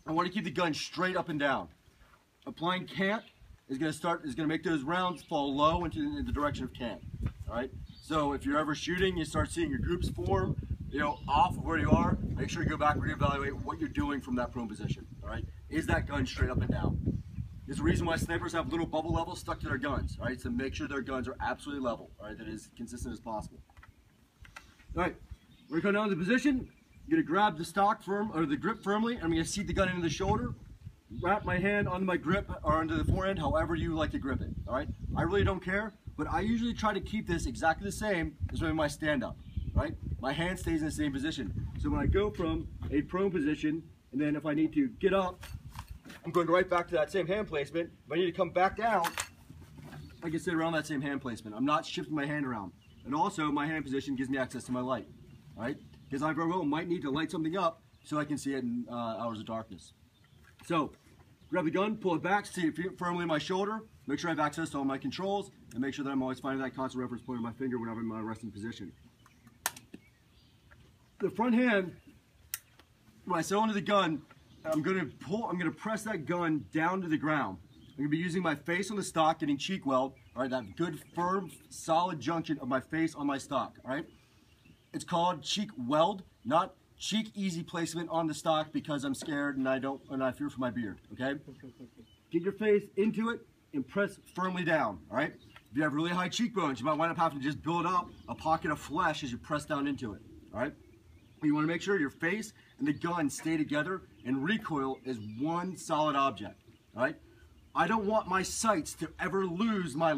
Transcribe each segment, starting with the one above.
I want to keep the gun straight up and down. Applying cant is going to make those rounds fall low in the direction of cant. All right. So if you're ever shooting, you start seeing your groups form, off of where you are. Make sure you go back and reevaluate what you're doing from that prone position. All right. Is that gun straight up and down? There's a reason why snipers have little bubble levels stuck to their guns. All right. So make sure their guns are absolutely level. All right. That is consistent as possible. All right. We're going to come down to the position. I'm going to grab the stock or the grip firmly. I'm going to seat the gun into the shoulder. Wrap my hand onto my grip or onto the forehand, however you like to grip it. All right. I really don't care, but I usually try to keep this exactly the same as when I stand up. Right. My hand stays in the same position. So when I go from a prone position, and then if I need to get up, I'm going right back to that same hand placement. If I need to come back down, I can sit around that same hand placement. I'm not shifting my hand around. And also, my hand position gives me access to my light. All right. Because I very well might need to light something up so I can see it in hours of darkness. So, grab the gun, pull it back, see it firmly in my shoulder, make sure I have access to all my controls, and make sure that I'm always finding that constant reference point of my finger whenever I'm in my resting position. The front hand, when I settle into the gun, I'm going to press that gun down to the ground. I'm going to be using my face on the stock, getting cheek weld, all right, that good, firm, solid junction of my face on my stock, all right? It's called cheek weld, not cheek easy placement on the stock because I'm scared and I fear for my beard, okay? Get your face into it and press firmly down, all right? If you have really high cheekbones, you might wind up having to just build up a pocket of flesh as you press down into it, all right? You want to make sure your face and the gun stay together and recoil is one solid object, all right? I don't want my sights to ever lose my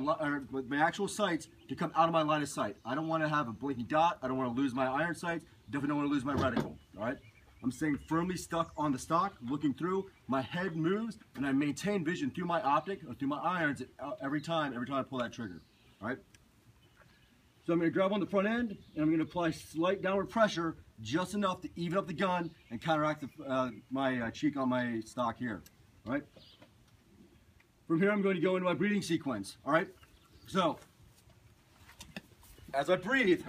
actual sights to come out of my line of sight. I don't want to have a blinking dot. I don't want to lose my iron sights. Definitely don't want to lose my reticle. All right. I'm staying firmly stuck on the stock, looking through. My head moves, and I maintain vision through my optic or through my irons every time I pull that trigger. All right. So I'm going to grab on the front end, and I'm going to apply slight downward pressure, just enough to even up the gun and counteract my cheek on my stock here. All right. From here, I'm going to go into my breathing sequence. All right. So as I breathe,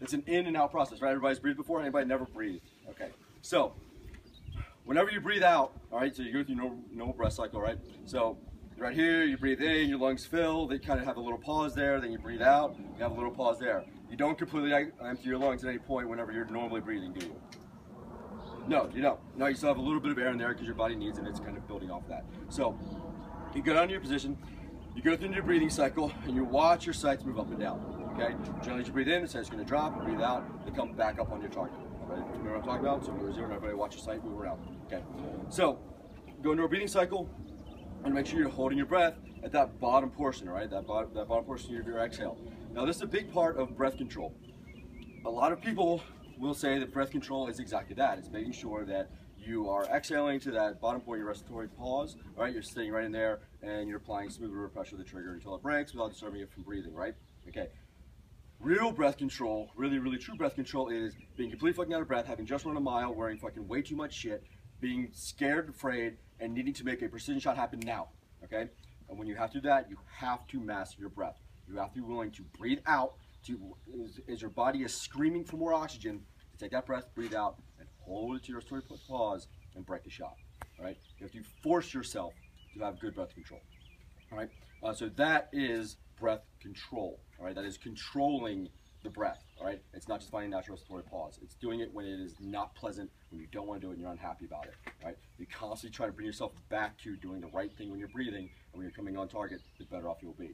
it's an in and out process, right? Everybody's breathed before. Anybody never breathed? Okay. So whenever you breathe out, all right, so you go through your normal breath cycle, right? So right here, you breathe in, your lungs fill, they kind of have a little pause there, then you breathe out, you have a little pause there. You don't completely empty your lungs at any point whenever you're normally breathing, do you? No, you don't. No, you still have a little bit of air in there because your body needs it, and it's kind of building off of that. So you go down to your position, you go through your breathing cycle, and you watch your sights move up and down. Okay? Generally, as you breathe in, the sight's going to drop. Breathe out, they come back up on your target. Everybody remember what I'm talking about? So we're zero, everybody watch your sight move around. Okay? So go into a breathing cycle, and make sure you're holding your breath at that bottom portion, all right? That bottom portion of your exhale. Now, this is a big part of breath control. A lot of people will say that breath control is exactly that. It's making sure that you are exhaling to that bottom point of your respiratory pause, all right? You're staying right in there, and you're applying smooth rubber pressure to the trigger until it breaks without disturbing it from breathing, right? Okay. Real breath control, really, really true breath control is being completely fucking out of breath, having just run a mile, wearing fucking way too much shit, being scared, afraid, and needing to make a precision shot happen now, okay? And when you have to do that, you have to master your breath. You have to be willing to breathe out as your body is screaming for more oxygen, to take that breath, breathe out, and hold it to your respiratory pause and break the shot, all right? You have to force yourself to have good breath control, all right? So that is breath control, all right? That is controlling the breath, all right? It's not just finding natural respiratory pause. It's doing it when it is not pleasant, when you don't want to do it and you're unhappy about it, all right? You constantly try to bring yourself back to doing the right thing when you're breathing, and when you're coming on target, the better off you'll be.